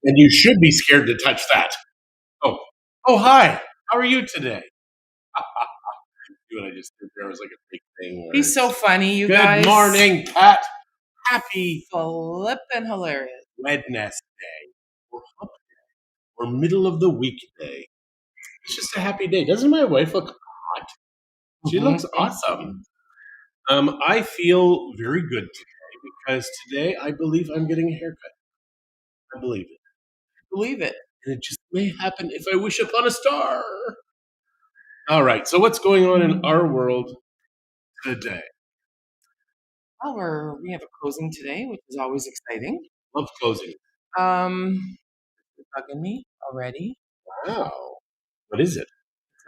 And you should be scared to touch that. Oh, hi. How are you today? What I just did there was like a big thing. Where He's so funny, you Good guys. Good morning, Pat. Happy flippin' hilarious Wednesday. Or hump day. Or middle of the week day. It's just a happy day. Doesn't my wife look hot? She looks awesome. I feel very good today because today I believe I'm getting a haircut. I believe it. Believe it. And it just may happen if I wish upon a star. All right. So what's going on in our world today? Well, we have a closing today, which is always exciting. Love closing. You're bugging me already. Wow. What is it?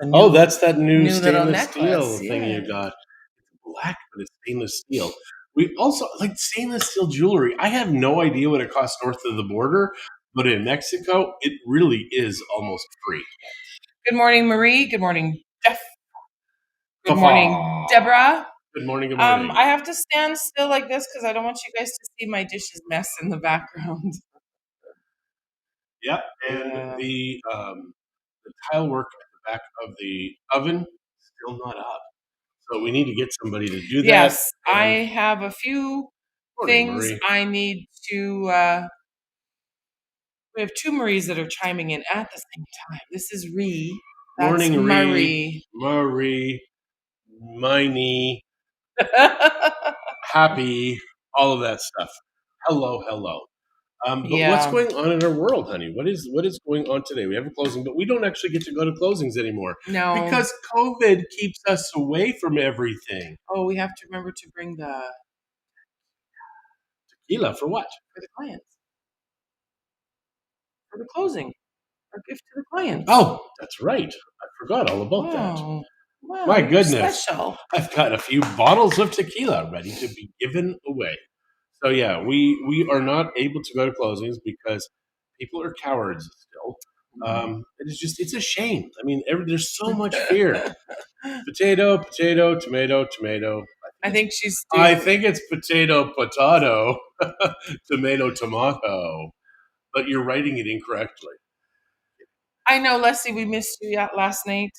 New, that's that new stainless steel thing you got. It's black, but it's stainless steel. We also like stainless steel jewelry. I have no idea what it costs north of the border, but in Mexico, it really is almost free. Good morning, Marie. Good morning, Jeff. Good morning, Deborah. Good morning, good morning. I have to stand still like this because I don't want you guys to see my dishes mess in the background. Yep, and the tile work at the back of the oven still not up. So we need to get somebody to do that. Yes, I have a few things Marie. I need to. We have two Maries that are chiming in at the same time. This is Ree. That's Morning, Marie. Marie, Miney, happy, all of that stuff. Hello. But what's going on in our world, honey? What is going on today? We have a closing, but we don't actually get to go to closings anymore. No. Because COVID keeps us away from everything. Oh, we have to remember to bring the tequila for what? For the clients. For the closing. Our gift to the clients. Oh, that's right. I forgot all about that. Wow, my goodness. Special. I've got a few bottles of tequila ready to be given away. So yeah, we are not able to go to closings because people are cowards still. It's a shame. I mean, there's so much fear. Potato, tomato. I think she's. I think it's potato, tomato. But you're writing it incorrectly. I know, Leslie. We missed you last night.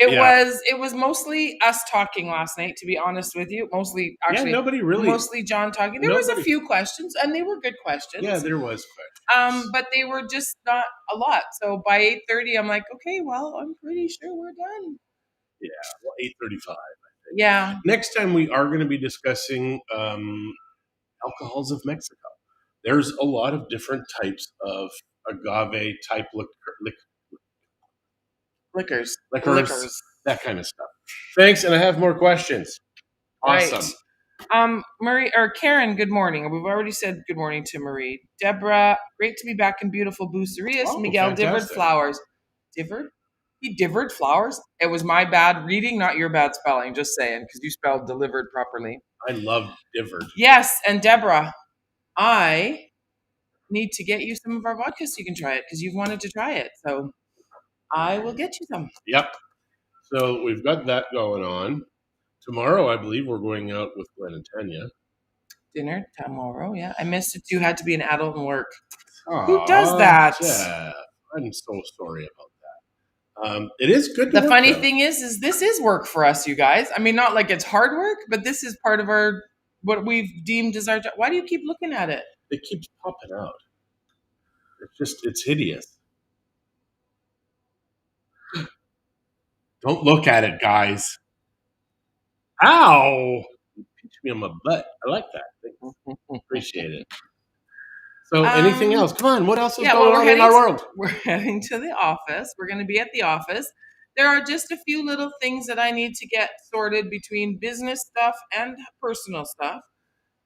It was mostly us talking last night, to be honest with you. Mostly, actually, mostly John talking. There was a few questions, and they were good questions. Yeah, there was questions. But they were just not a lot. So by 8:30, I'm like, okay, well, I'm pretty sure we're done. Yeah, well, 8:35. Yeah. Next time we are going to be discussing alcohols of Mexico. There's a lot of different types of agave type liquors, that kind of stuff. Thanks, and I have more questions. Awesome. Right. Marie or Karen, good morning. We've already said good morning to Marie. Deborah, great to be back in beautiful Bucerias. Miguel Divard Flowers. Divard? He Divard Flowers? It was my bad reading, not your bad spelling, just saying, because you spelled delivered properly. I love Divard. Yes, and Deborah, I need to get you some of our vodka so you can try it, because you've wanted to try it. So I will get you some. Yep. So we've got that going on. Tomorrow, I believe, we're going out with Glenn and Tanya. Dinner tomorrow, yeah. I missed it. You had to be an adult and work. Who does that? Jeff, I'm so sorry about that. It is good to The funny thing is this is work for us, you guys. I mean, not like it's hard work, but this is part of what we've deemed as our job. Why do you keep looking at it? It keeps popping out. It's hideous. Don't look at it, guys. Ow! You pinched me on my butt. I like that. Appreciate it. So anything else? Come on, what else is going on in our world? We're heading to the office. We're going to be at the office. There are just a few little things that I need to get sorted between business stuff and personal stuff.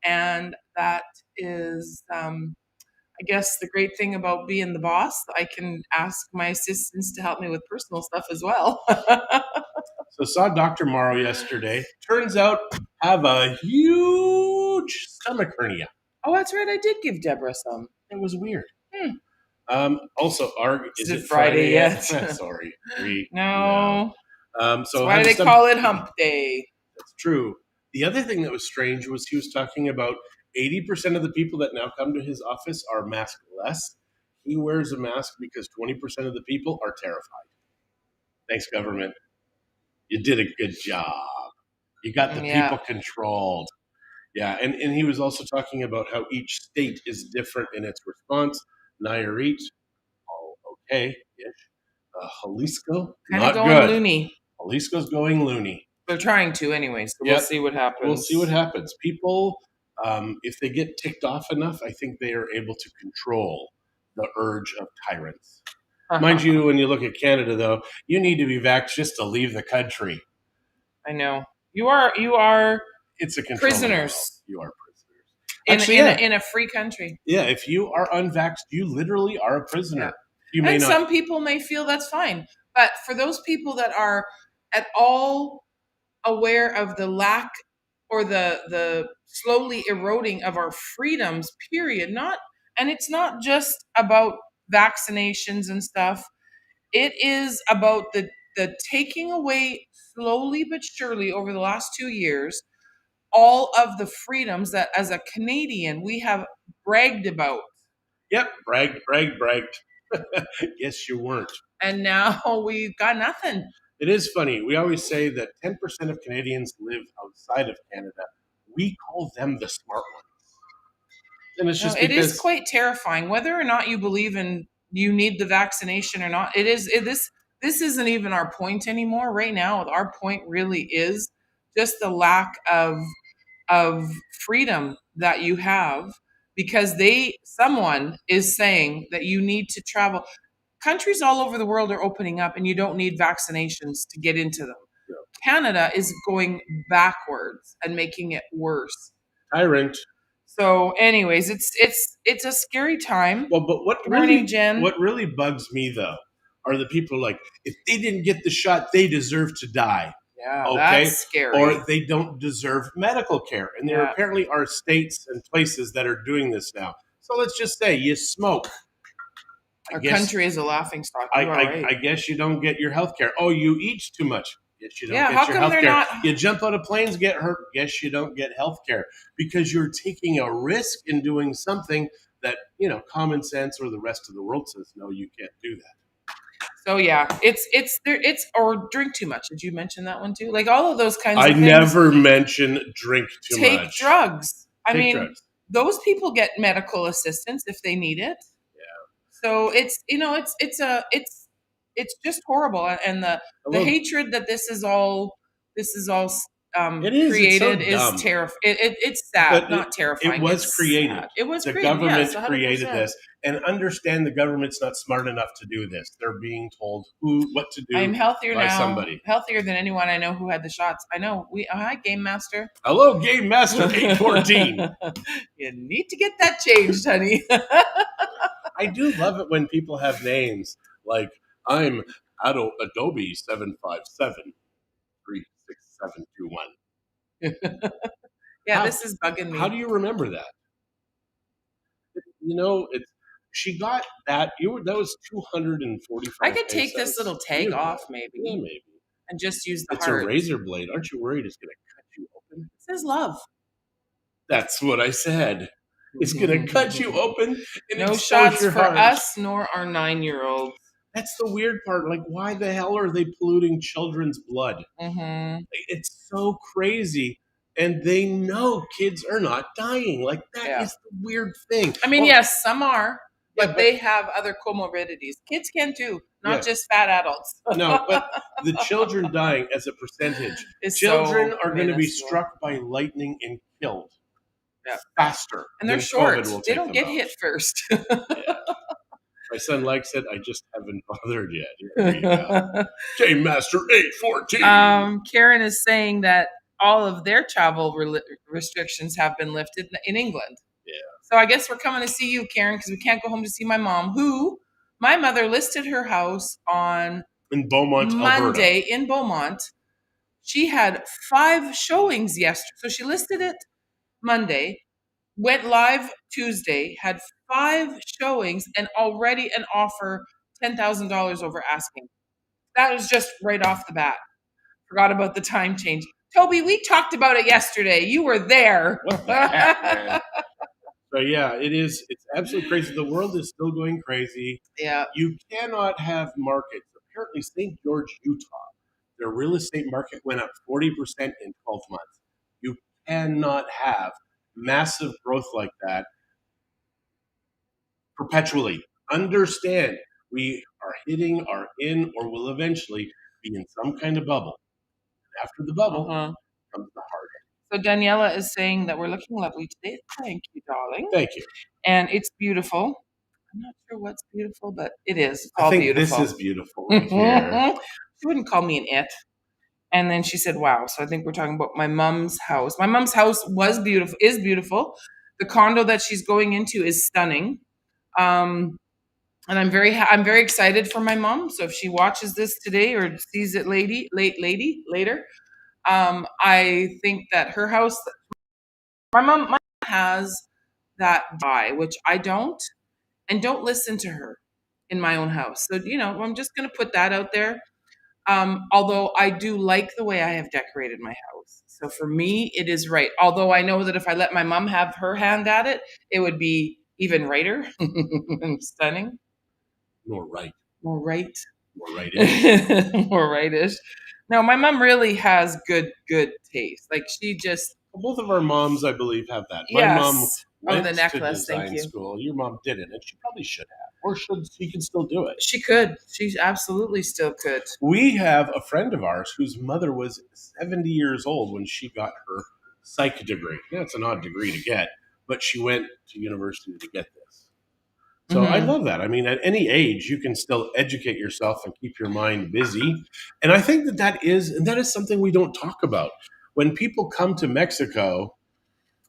And that is, I guess, the great thing about being the boss. I can ask my assistants to help me with personal stuff as well. So saw Dr. Morrow yesterday. Turns out have a huge stomach hernia. Oh, that's right. I did give Deborah some. It was weird. Also, is it Friday yet? Sorry. No. So why do they call it hump day? That's true. The other thing that was strange was he was talking about 80% of the people that now come to his office are maskless, He wears a mask because 20% of the people are terrified. Thanks, government. You did a good job. You got the Yeah. people controlled. Yeah, and he was also talking about how each state is different in its response. Nayarit, oh, okay, ish. Jalisco, Kind of not going good. loony. Jalisco's going loony. They're trying to anyway, so we'll Yep. see what happens. We'll see what happens. People, if they get ticked off enough, I think they are able to control the urge of tyrants. Mind you, when you look at Canada, though, you need to be vaxxed just to leave the country. I know. You are It's a controlling prisoners. world. You are prisoners. Actually, in a free country. Yeah, if you are unvaxxed, you literally are a prisoner. Yeah. You may and not. Some people may feel that's fine, but for those people that are at all aware of the lack or the slowly eroding of our freedoms, period, and it's not just about vaccinations and stuff. It is about the taking away slowly but surely over the last 2 years all of the freedoms that as a Canadian we have bragged about. Yep, bragged. Yes, you weren't. And now we got nothing. It is funny. We always say that 10% of Canadians live outside of Canada. We call them the smart ones. And it's just it because is quite terrifying, whether or not you believe in you need the vaccination or not. This isn't even our point anymore right now. Our point really is just the lack of freedom that you have because someone is saying that you need to travel. Countries all over the world are opening up and you don't need vaccinations to get into them. Yeah. Canada is going backwards and making it worse. Tyrant. So anyways, it's a scary time. Well, but what really bugs me though are the people like, if they didn't get the shot, they deserve to die. Yeah, okay? That's scary. Or they don't deserve medical care. And there apparently are states and places that are doing this now. So let's just say you smoke. Our country is a laughingstock. I guess you don't get your health care. Oh, you eat too much. Yes, you don't get your health care. You jump out of planes, get hurt. Yes, you don't get health care because you're taking a risk in doing something that, common sense or the rest of the world says, no, you can't do that. So yeah, it's or drink too much. Did you mention that one too? Like all of those kinds of things. I never mention drink too much. Take drugs. Those people get medical assistance if they need it. So it's just horrible, and the hatred that this is all created is terrifying. It's sad, not terrifying. It was created. Sad. It was the created. Government yes, created this, and understand the government's not smart enough to do this. They're being told what to do. I'm healthier by now. Somebody healthier than anyone I know who had the shots. I know. Hi, Game Master. Hello, Game Master 814. You need to get that changed, honey. I do love it when people have names like I'm Adobe 757-36721. This is bugging me. How do you remember that? She got that. That was 245. I could take this little tag off, maybe. Yeah, maybe. And just use the It's heart. a razor blade. Aren't you worried it's going to cut you open? It says love. That's what I said. It's going to cut you open and no shots for heart. Us nor our 9-year-olds. That's the weird part. Like, why the hell are they polluting children's blood? Mm-hmm. It's so crazy. And they know kids are not dying. Like, that is the weird thing. I mean, yes, some are, but they have other comorbidities. Kids can too, not just fat adults. No, but the children dying as a percentage. Children are going to be struck by lightning and killed faster. And they're short. They don't get hit first. My son likes it. I just haven't bothered yet. Here you go. Game Master 814. Karen is saying that all of their travel restrictions have been lifted in England. Yeah. So I guess we're coming to see you, Karen, because we can't go home to see my mom, who my mother listed her house on in Beaumont, Monday Alberta. In Beaumont. She had 5 showings yesterday. So she listed it Monday, went live Tuesday, had 5 showings, and already an offer $10,000 over asking. That was just right off the bat. Forgot about the time change. Toby, we talked about it yesterday. You were there. What the heck, man? So yeah, it is. It's absolutely crazy. The world is still going crazy. Yeah. You cannot have markets. Apparently, St. George, Utah, their real estate market went up 40% in 12 months. You cannot have massive growth like that perpetually. Understand, we are hitting our in or will eventually be in some kind of bubble. After the bubble Uh-huh. comes the heart. So Daniela is saying that we're looking lovely today. Thank you, darling. Thank you. And it's beautiful. I'm not sure what's beautiful, but it is. It's I all think beautiful. this is beautiful right here. She wouldn't call me an it. And then she said, wow. So I think we're talking about my mom's house. My mom's house was beautiful, is beautiful. The condo that she's going into is stunning. And I'm very excited for my mom. So if she watches this today or sees it later, I think that her house, my mom has that die, which I don't, and don't listen to her in my own house. So, I'm just going to put that out there. Although I do like the way I have decorated my house. So for me, it is right. Although I know that if I let my mom have her hand at it, it would be even righter and stunning. More right. More right. More rightish. More rightish. No, my mom really has good taste. Like she just. Both of our moms, I believe, have that. My Yes. mom went the necklace, to design school. Your mom didn't, and she probably should have, or she can still do it. She could. She absolutely still could. We have a friend of ours whose mother was 70 years old when she got her psych degree. Yeah, it's an odd degree to get, but she went to university to get this. So I love that. I mean, at any age, you can still educate yourself and keep your mind busy. And I think that is something we don't talk about. When people come to Mexico,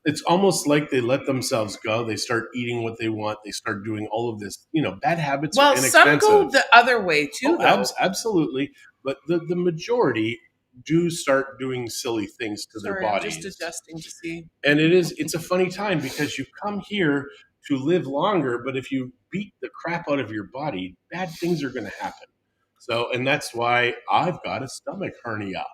it's almost like they let themselves go. They start eating what they want. They start doing all of this. Bad habits are inexpensive. Some go the other way too, though. Absolutely. But the majority do start doing silly things to their bodies. I'm just adjusting to see. And it's a funny time because you come here to live longer, but if you beat the crap out of your body, bad things are going to happen. So, and that's why I've got a stomach hernia.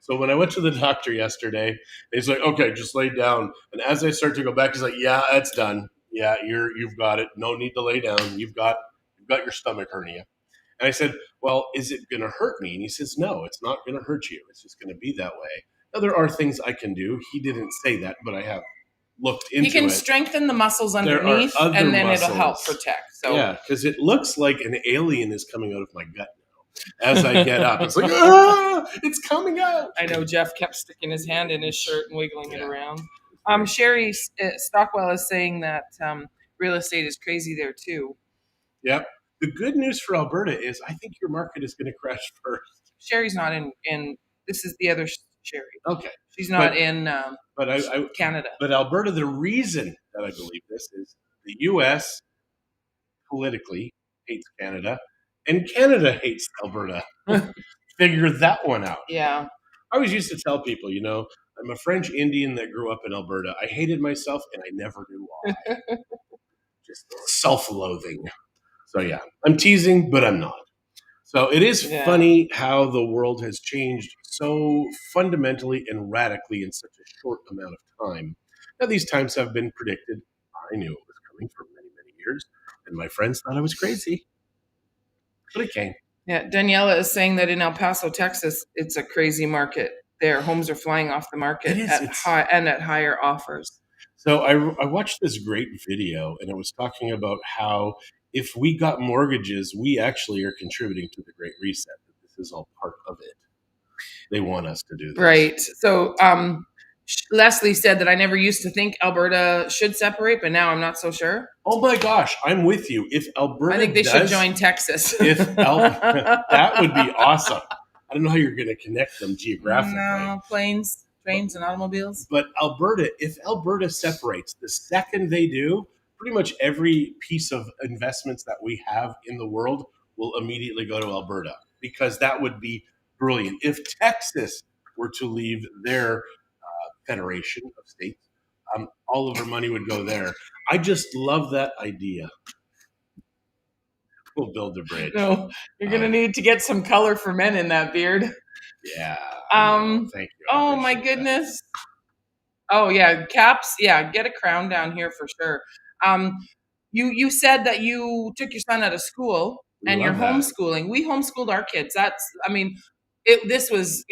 So when I went to the doctor yesterday, he's like, okay, just lay down. And as I start to go back, he's like, yeah, it's done. Yeah, you've got it. No need to lay down. You've got your stomach hernia. And I said, well, is it going to hurt me? And he says, no, it's not going to hurt you. It's just going to be that way. Now, there are things I can do. He didn't say that, but I have looked into it. He can strengthen the muscles underneath, and then it'll help protect. So yeah, because it looks like an alien is coming out of my gut now. As I get up, it's like, it's coming out. I know Jeff kept sticking his hand in his shirt and wiggling it around. Sherry Stockwell is saying that real estate is crazy there too. Yep. The good news for Alberta is I think your market is going to crash first. Sherry's not in this is the other Sherry. Okay. She's not in Canada. But Alberta, the reason that I believe this is the U.S. politically hates Canada, and Canada hates Alberta. Figure that one out. Yeah. I always used to tell people, I'm a French Indian that grew up in Alberta. I hated myself, and I never knew why. Just self-loathing. So yeah, I'm teasing, but I'm not. So it is funny how the world has changed so fundamentally and radically in such a short amount of time. Now, these times have been predicted. I knew it was coming for many, many years, and my friends thought I was crazy. But it came. Yeah, Daniela is saying that in El Paso, Texas, it's a crazy market. Their homes are flying off the market at higher offers. So I watched this great video, and it was talking about how if we got mortgages, we actually are contributing to the Great Reset. This is all part of it. They want us to do this. Right. So Leslie said that I never used to think Alberta should separate, but now I'm not so sure. Oh my gosh, I'm with you. If Alberta, I think they should join Texas. That would be awesome. I don't know how you're going to connect them geographically. No, planes, trains, and automobiles. But if Alberta separates, the second they do, pretty much every piece of investments that we have in the world will immediately go to Alberta, because that would be brilliant. If Texas were to leave their federation of states, all of our money would go there. I just love that idea. We'll build a bridge. No, you're going to need to get some color for men in that beard. Yeah. Thank you. Oh my goodness. Oh yeah, caps. Yeah, get a crown down here for sure. Um, you said that you took your son out of school We and you're love that. homeschooling. We homeschooled our kids. I mean, this was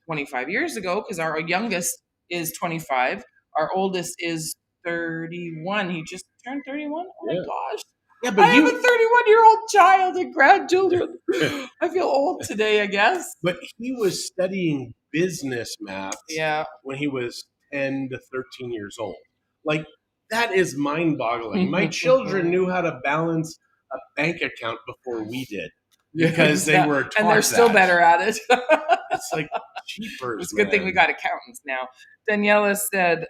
25 years ago because our youngest is 25. Our oldest is 31. He just turned 31. Oh my Yeah. gosh. Yeah, I but have a 31-year-old child and grandchildren. you I feel old today, I guess. but he was studying business maths Yeah. when he was 10 to 13 years old. Like, that is mind boggling. My children knew how to balance a bank account before we did because they were taught and they're still that. better at it. It's like cheapers. It's a good thing we got accountants now. Daniela said,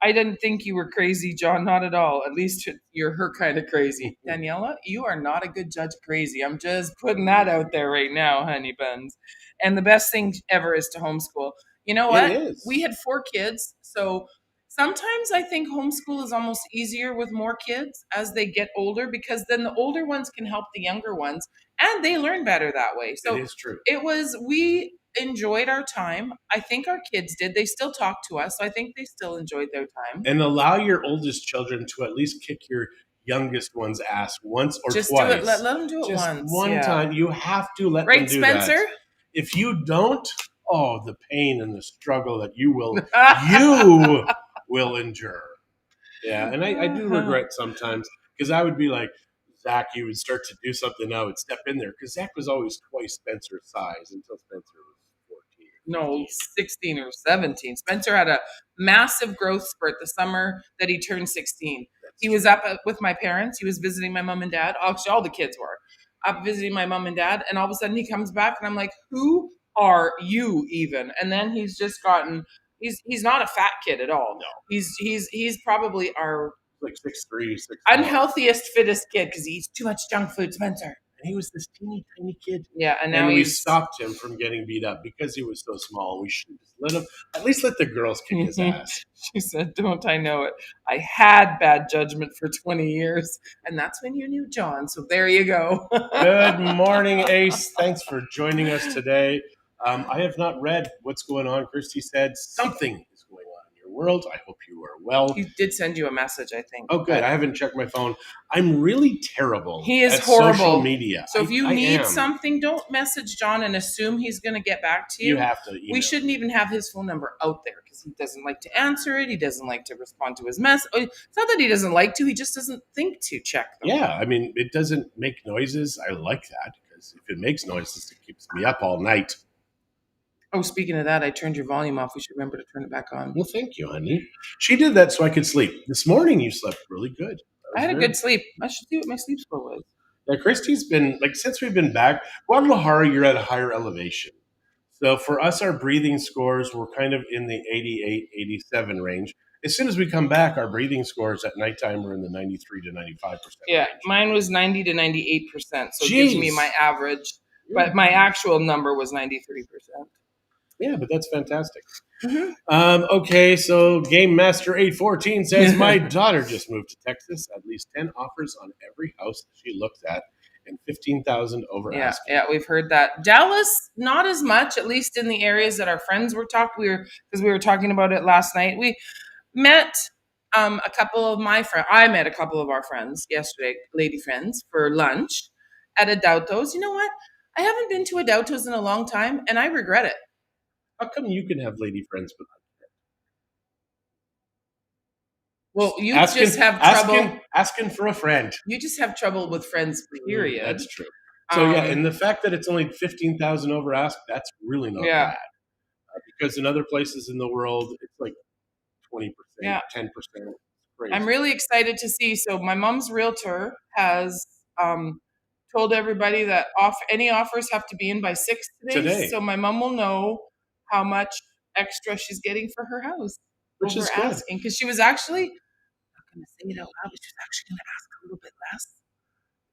I didn't think you were crazy, John. Not at all. At least you're her kind of crazy. Daniela, you are not a good judge of crazy. I'm just putting that out there right now, honey buns. And the best thing ever is to homeschool. You know what? It is. We had 4 kids, so sometimes I think homeschool is almost easier with more kids as they get older because then the older ones can help the younger ones and they learn better that way. So it is true. we enjoyed our time. I think our kids did. They still talk to us. So I think they still enjoyed their time. And allow your oldest children to at least kick your youngest one's ass once or Just twice. do it. Let them do it Just once. one time. You have to let Right, them do Spencer? that. If you don't, the pain and the struggle that you will endure. Yeah, and I do regret sometimes because I would be like, Zach, you would start to do something, I would step in there because Zach was always twice Spencer's size until Spencer was 14. No, 16 or 17. Spencer had a massive growth spurt the summer that he turned 16. He was up with my parents. He was visiting my mom and dad. Actually, all the kids were up visiting my mom and dad. And all of a sudden he comes back and I'm like, who are you even? And then he's just gotten, he's not a fat kid at all. No. He's probably our like 6'3", 6'4". unhealthiest, fittest kid because he eats too much junk food, Spencer. And he was this teeny tiny kid. Yeah, and now we stopped him from getting beat up because he was so small. We should just let him, at least let the girls kick his ass. She said, don't I know it? I had bad judgment for 20 years, and that's when you knew John. So there you go. Good morning, Ace. Thanks for joining us today. I have not read what's going on. Christie said something is going on in your world. I hope you are well. He did send you a message, I think. Oh, good. I haven't checked my phone. I'm really terrible. He is at horrible. Social media. So if you need something, don't message John and assume he's going to get back to you. You have to. We shouldn't even have his phone number out there because he doesn't like to answer it. He doesn't like to respond to his message. It's not that he doesn't like to. He just doesn't think to check them. Yeah, I mean, it doesn't make noises. I like that because if it makes noises, it keeps me up all night. Oh, speaking of that, I turned your volume off. We should remember to turn it back on. Well, thank you, honey. She did that so I could sleep. This morning you slept really good. I had a good sleep. I should see what my sleep score was. Yeah, Christie's been, since we've been back, Guadalajara, you're at a higher elevation. So for us, our breathing scores were kind of in the 88, 87 range. As soon as we come back, our breathing scores at nighttime are in the 93 to 95% Yeah, range. mine was 90 to 98%. So it gives me my average. But my actual number was 93%. Yeah, but that's fantastic. Mm-hmm. Okay, so Game Master 814 says, my daughter just moved to Texas. At least 10 offers on every house that she looks at and 15,000 over asking. Yeah, we've heard that. Dallas, not as much, at least in the areas that our friends were talking. Because we were talking about it last night. We met a couple of my friends. I met a couple of our friends yesterday, lady friends, for lunch at a Dautos. You know what? I haven't been to a Dautos in a long time, and I regret it. How come you can have lady friends but well, you just have trouble asking for a friend. You just have trouble with friends, period. That's true. So and the fact that it's only 15,000 over ask, that's really not bad. Because in other places in the world, it's like 20%, 10%. Crazy. I'm really excited to see. So my mom's realtor has told everybody that any offers have to be in by 6 today. So my mom will know how much extra she's getting for her house. Which is good. Asking, because she was actually, I'm not going to say it out loud, but she was actually going to ask a little bit less.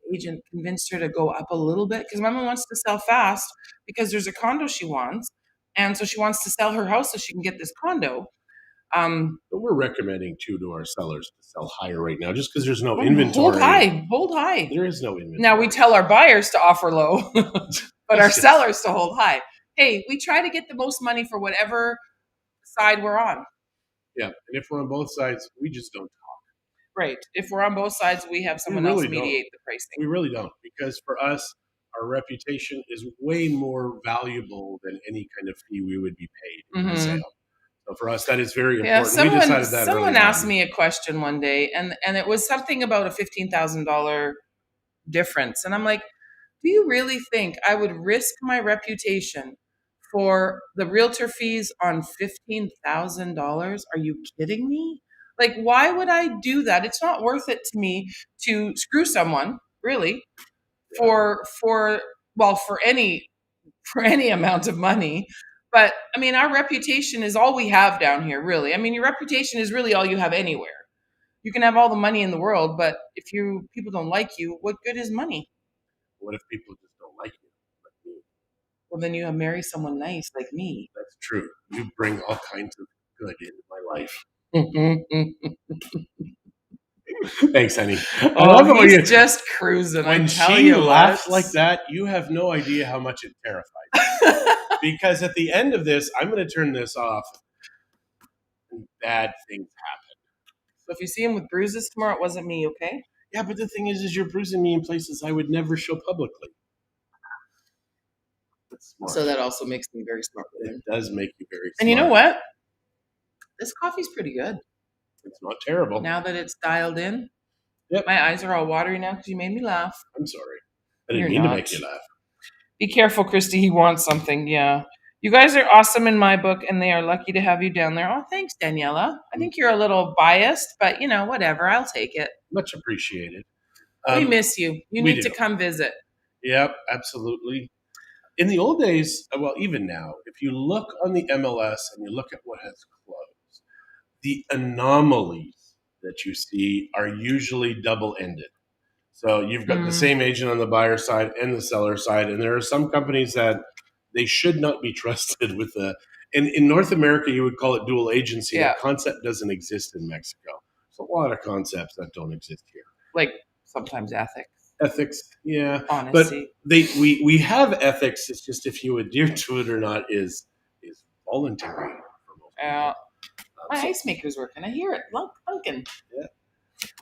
The agent convinced her to go up a little bit because my mom wants to sell fast because there's a condo she wants. And so she wants to sell her house so she can get this condo. But we're recommending to our sellers to sell higher right now just because there's no inventory. Hold high. There is no inventory. Now we tell our buyers to offer low, but our sellers to hold high. Hey, we try to get the most money for whatever side we're on. Yeah, and if we're on both sides, we just don't. Right. If we're on both sides, we have We someone else really don't. mediate the pricing. We really don't, because for us, our reputation is way more valuable than any kind of fee we would be paid in the Mm-hmm. sale. So for us, that is very Yeah, important. We decided that early someone asked on. me a question one day, and it was something about a $15,000 difference, and I'm like, do you really think I would risk my reputation for the realtor fees on $15,000? Are you kidding me? Like, why would I do that? It's not worth it to me to screw someone, really, Yeah. for well, for any amount of money. But I mean, our reputation is all we have down here, really. I mean, your reputation is really all you have anywhere. You can have all the money in the world, but if people don't like you, what good is money? What if people just don't like you? Like me? Well, then you marry someone nice like me. That's true. You bring all kinds of good into my life. Thanks, honey. I love Oh, it when he's just cruising. I when tell she you what. laughs like that. You have no idea how much it terrifies me. Because at the end of this, I'm going to turn this off, and bad things happen. So if you see him with bruises tomorrow, it wasn't me, okay? Yeah, but the thing is you're bruising me in places I would never show publicly. That's smart. So that also makes me very smart. It does make you very smart. And you know what? This coffee's pretty good. It's not terrible. Now that it's dialed in, Yep. my eyes are all watery now because you made me laugh. I'm sorry. I didn't You're mean not. to make you laugh. Be careful, Christy. He wants something. Yeah. You guys are awesome in my book, and they are lucky to have you down there. Oh, thanks, Daniela. I think you're a little biased, but whatever. I'll take it. Much appreciated. We miss you. You we need to do. come visit. Yep, absolutely. In the old days, well, even now, if you look on the MLS and you look at what has closed, the anomalies that you see are usually double-ended. So you've got the same agent on the buyer side and the seller side, and there are some companies that they should not be trusted with the. In North America, you would call it dual agency. Yeah. That concept doesn't exist in Mexico. There's a lot of concepts that don't exist here. Like sometimes Ethics, yeah, honesty. but we have ethics. It's just if you adhere to it or not is voluntary for most people. My ice maker's working. I hear it. Lunkin. Yeah.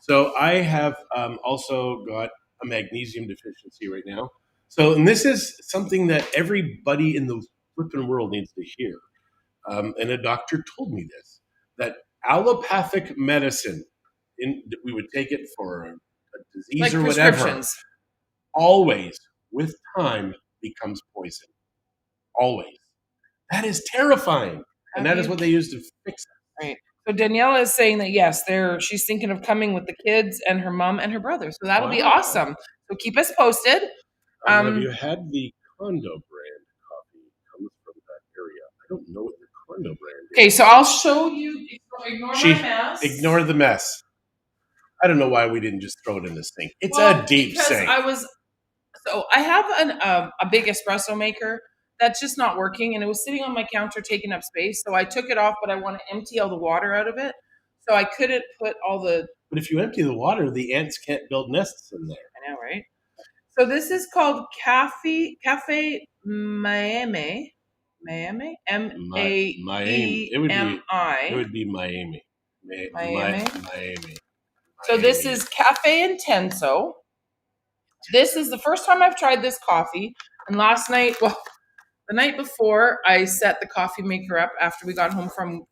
So I have also got a magnesium deficiency right now. So, and this is something that everybody in the flipping world needs to hear. And a doctor told me this, that allopathic medicine, we would take it for a disease Like or whatever, prescriptions. always with time becomes poison. Always. That is terrifying. And that is what they use to fix it. Right. So Daniela is saying that yes, she's thinking of coming with the kids and her mom and her brother. So that'll be awesome. So keep us posted. Have you had the condo brand coffee? Comes from that area. I don't know what the condo brand is. Okay, so I'll show you. Ignore my mess. Ignore the mess. I don't know why we didn't just throw it in the sink. It's a deep sink. I have a big espresso maker that's just not working, and it was sitting on my counter taking up space. So I took it off, but I want to empty all the water out of it. So I couldn't put all the. But if you empty the water, the ants can't build nests in there. I know, right? So this is called Caffe Miami. Miami? M-A-E-M-I. It would be Miami. Miami. So this is Cafe Intenso. This is the first time I've tried this coffee. And last night, the night before, I set the coffee maker up after we got home from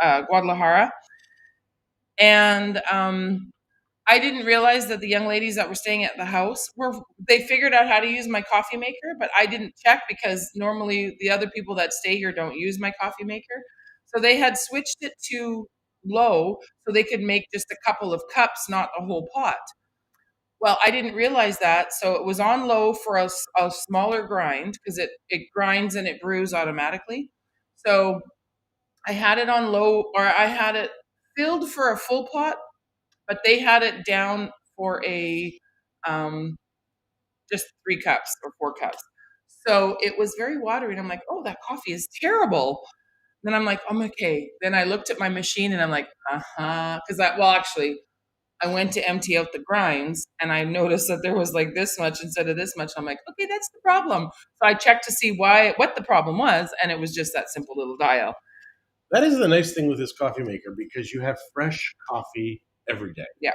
Guadalajara. And I didn't realize that the young ladies that were staying at the house they figured out how to use my coffee maker, but I didn't check because normally the other people that stay here don't use my coffee maker. So they had switched it to low so they could make just a couple of cups, not a whole pot. Well, I didn't realize that. So it was on low for a smaller grind because it grinds and it brews automatically. So I had it on low, or I had it filled for a full pot, but they had it down for a just 3 cups or 4 cups. So it was very watery. And I'm like, oh, that coffee is terrible. Then I'm like, oh, okay. Then I looked at my machine and I'm like, because actually, I went to empty out the grinds and I noticed that there was like this much instead of this much. I'm like, okay, that's the problem. So I checked to see what the problem was, and it was just that simple little dial. That is the nice thing with this coffee maker because you have fresh coffee every day. Yeah.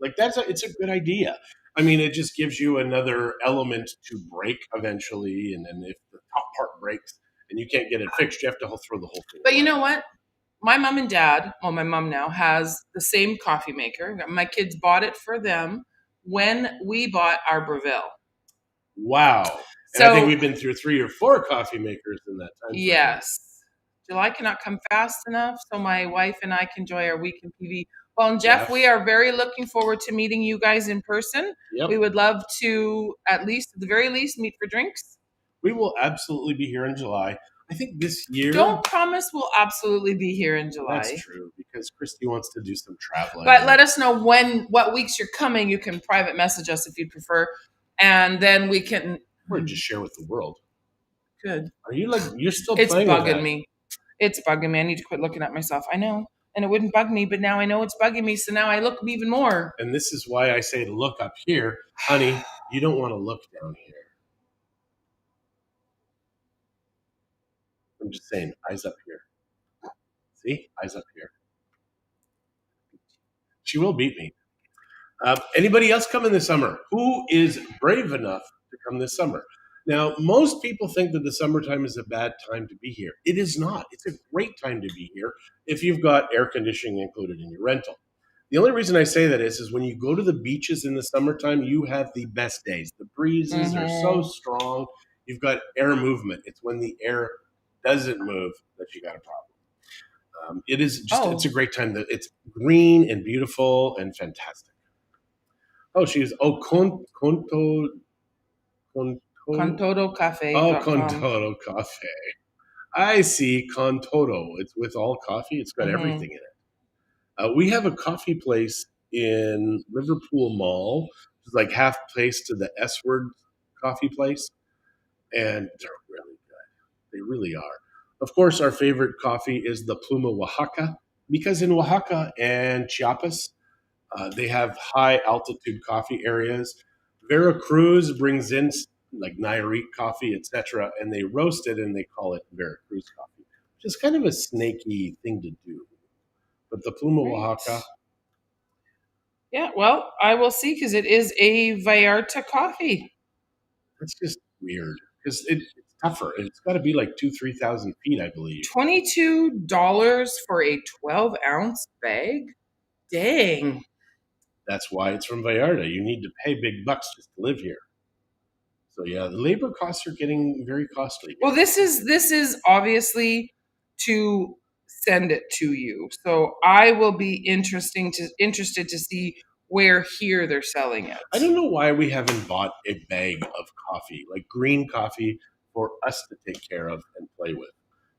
Like it's a good idea. I mean, it just gives you another element to break eventually, and then if the top part breaks and you can't get it fixed, you have to throw the whole thing But away. you know what? My mom and dad, well, my mom now has the same coffee maker. My kids bought it for them when we bought our Breville. Wow. And I think So we've been through 3 or 4 coffee makers in that time frame. yes, July cannot come fast enough, so my wife and I can enjoy our week in PV. Well, and Jeff, we are very looking forward to meeting you guys in person. Yep. We would love to, at the very least, meet for drinks. We will absolutely be here in July. I think this year. Don't promise we'll absolutely be here in July. That's true because Christie wants to do some traveling. But let us know what weeks you're coming. You can private message us if you prefer, and then we can. Or just share with the world. Good. Are you you're still it's playing bugging with that? me. It's bugging me. I need to quit looking at myself. I know. And it wouldn't bug me, but now I know it's bugging me, so now I look even more. And this is why I say to look up here. Honey, you don't want to look down here. I'm just saying, eyes up here. See? Eyes up here. She will beat me. Anybody else coming this summer? Who is brave enough to come this summer? Now, most people think that the summertime is a bad time to be here. It is not. It's a great time to be here if you've got air conditioning included in your rental. The only reason I say that is when you go to the beaches in the summertime, you have the best days. The breezes are so strong. You've got air movement. It's when the air doesn't move that you got a problem. It is just, it's a great time. It's green and beautiful and fantastic. Oh, Contodo Cafe. Oh, Contodo Cafe. I see. Contodo. It's with all coffee. It's got everything in it. We have a coffee place in Liverpool Mall. It's like half place to the S Word coffee place. And they're really good. They really are. Of course, our favorite coffee is the Pluma Oaxaca because in Oaxaca and Chiapas, they have high altitude coffee areas. Veracruz brings in like Nayarit coffee, etc., and they roast it and they call it Veracruz coffee, which is kind of a snaky thing to do. But the Pluma Oaxaca. Yeah, well, I will see because it is a Vallarta coffee. That's just weird because it's tougher. It's got to be like 2,000-3,000 feet, I believe. $22 for a 12-ounce bag? Dang. That's why it's from Vallarta. You need to pay big bucks just to live here. So yeah, the labor costs are getting very costly. Well, this is obviously to send it to you. So I will be interested to see where here they're selling it. I don't know why we haven't bought a bag of coffee, like green coffee, for us to take care of and play with.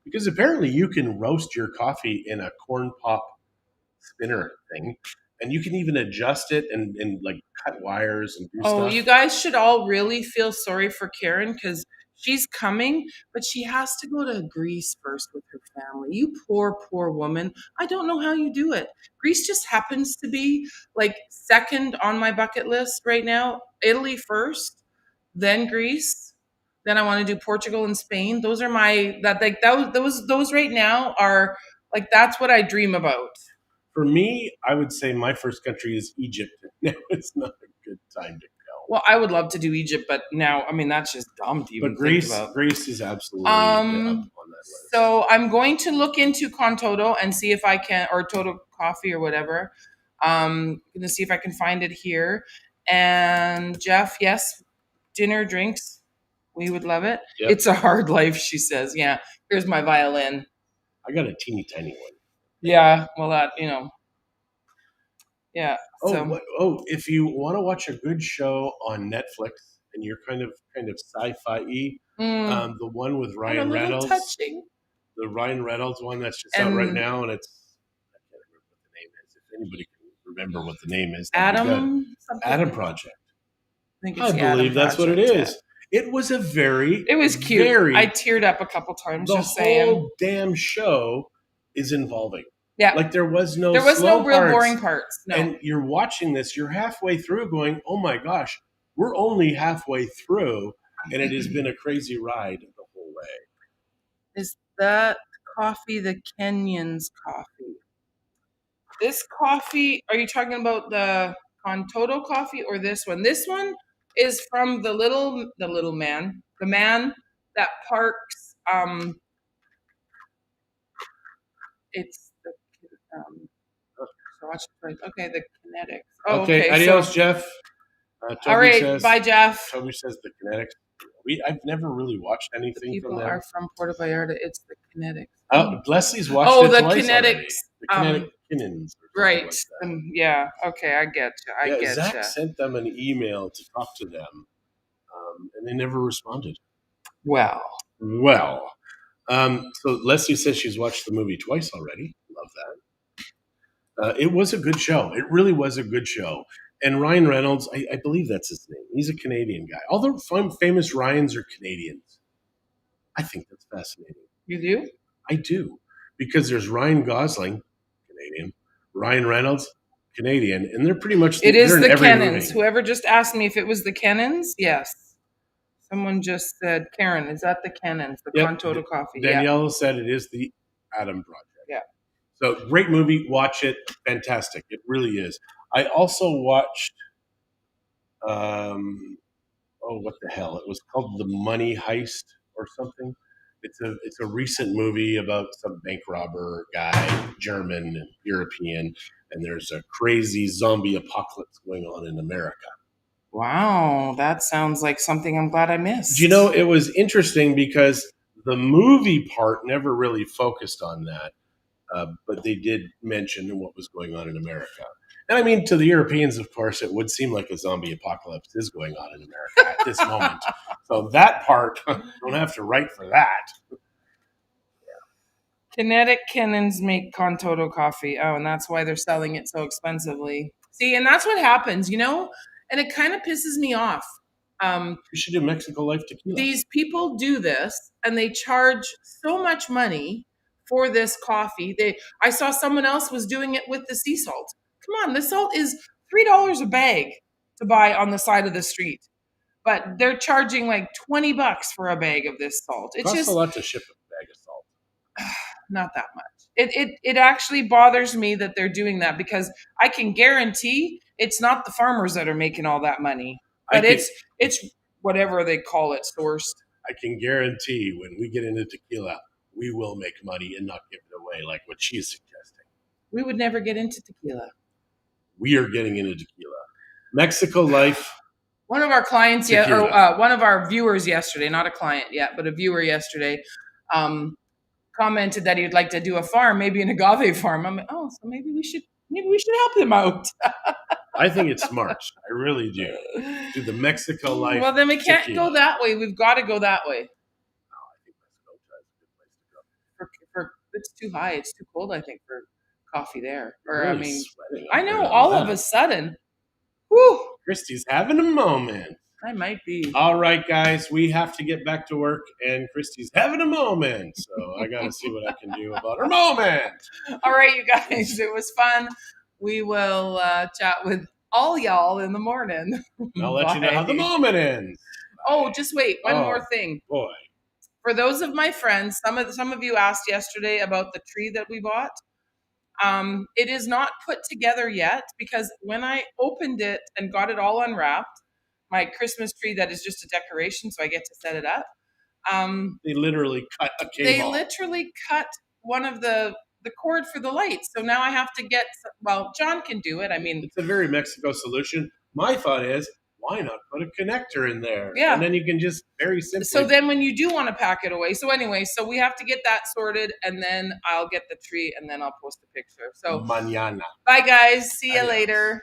Because apparently you can roast your coffee in a corn pop spinner thing. And you can even adjust it and like cut wires and do stuff. Oh, you guys should all really feel sorry for Karen because she's coming, but she has to go to Greece first with her family. You poor, poor woman. I don't know how you do it. Greece just happens to be like second on my bucket list right now. Italy first, then Greece. Then I want to do Portugal and Spain. Those are those right now are like that's what I dream about. For me, I would say my first country is Egypt. Now it's not a good time to go. Well, I would love to do Egypt, but now, I mean, that's just dumb to even think about. Greece is absolutely up on that list. So I'm going to look into Contodo and see if I can, or Toto Coffee or whatever. I'm going to see if I can find it here. And Jeff, yes, dinner, drinks. We would love it. Yep. It's a hard life, she says. Yeah. Here's my violin. I got a teeny tiny one. Yeah. Well, that, yeah. If you want to watch a good show on Netflix and you're kind of sci-fi-y, the one with Ryan Reynolds, touching. The Ryan Reynolds one that's just out right now, and it's I can't remember what the name is. If anybody can remember what the name is, Adam Project. I believe that's what it is. Yeah. It was It was cute. I teared up a couple times. The whole damn show is involving. Yeah. Like there was no real boring parts. No. And you're watching this, you're halfway through going, oh my gosh, we're only halfway through. And it has been a crazy ride the whole way. Is that coffee, the Kenyans coffee. This coffee, are you talking about the Contoto coffee or this one? This one is from the man that parks. It's the um. So watch okay, the Kinetics. Oh, Okay, okay. So adios, Jeff. all Toby right, says. bye, Jeff. Toby says the Kinetics. I've never really watched The anything from people them. are from Puerto Vallarta. It's the Kinetics. Oh, Leslie's watched it the twice Kinetics. already. The Kinetic Kinnins. Right. Like that. Yeah. Okay, I get you. I get Zach you. sent them an email to talk to them, and they never responded. Well. So Leslie says she's watched the movie twice already. Love that. It was a good show. It really was a good show. And Ryan Reynolds, I believe that's his name. He's a Canadian guy. All the famous Ryans are Canadians. I think that's fascinating. You do? I do. Because there's Ryan Gosling, Canadian, Ryan Reynolds, Canadian, and they're pretty much it is the Kennans. movie. Whoever just asked me if it was the Kennans, yes. Someone just said, Karen, is that the Kennans, the Contoto coffee? Danielle said it is the Adam Project. Yeah. So great movie. Watch it. Fantastic. It really is. I also watched, what the hell? It was called The Money Heist or something. It's a recent movie about some bank robber guy, German and European, and there's a crazy zombie apocalypse going on in America. Wow, that sounds like something I'm glad I missed. You know, it was interesting because the movie part never really focused on that, but they did mention what was going on in America. And I mean, to the Europeans, of course, it would seem like a zombie apocalypse is going on in America at this moment. So that part, don't have to write for that. Kinetic Kennans make Contoto coffee. Oh, and that's why they're selling it so expensively. See, and that's what happens, and it kind of pisses me off. You should do Mexico Life Tequila. These people do this, and they charge so much money for this coffee. I saw someone else was doing it with the sea salt. Come on, the salt is $3 a bag to buy on the side of the street, but they're charging like $20 for a bag of this salt. It costs a lot to ship a bag of salt. Not that much. It actually bothers me that they're doing that because I can guarantee it's not the farmers that are making all that money, but it's whatever they call it, sourced. I can guarantee when we get into tequila, we will make money and not give it away like what she's suggesting. We would never get into tequila. We are getting into tequila. Mexico Life. One of our clients, one of our viewers yesterday, not a client yet, but a viewer yesterday, commented that he would like to do a farm, maybe an agave farm. I'm like, so maybe we should help him out. I think it's smart. I really do. Do the Mexico Life. Well, then we can't go that way. We've got to go that way. No, I think Mexico is a good place to go. It's too high. It's too cold, I think, for coffee there. Or really I know all of a sudden. Whew. Christie's having a moment. I might be. All right, guys, we have to get back to work, and Christie's having a moment. So I got to see what I can do about her moment. All right, you guys, it was fun. We will chat with all y'all in the morning. I'll let you know how the moment ends. Oh, just wait. One more thing. Boy. For those of my friends, some of you asked yesterday about the tree that we bought. It is not put together yet because when I opened it and got it all unwrapped, my Christmas tree that is just a decoration, so I get to set it up. They literally cut a cable. They literally cut one of the cord for the lights. So now I have to John can do it. I mean, it's a very Mexico solution. My thought is, why not put a connector in there? Yeah. And then you can just very simply. So then when you do want to pack it away. So anyway, so we have to get that sorted and then I'll get the tree and then I'll post a picture. So mañana. Bye guys. See you later.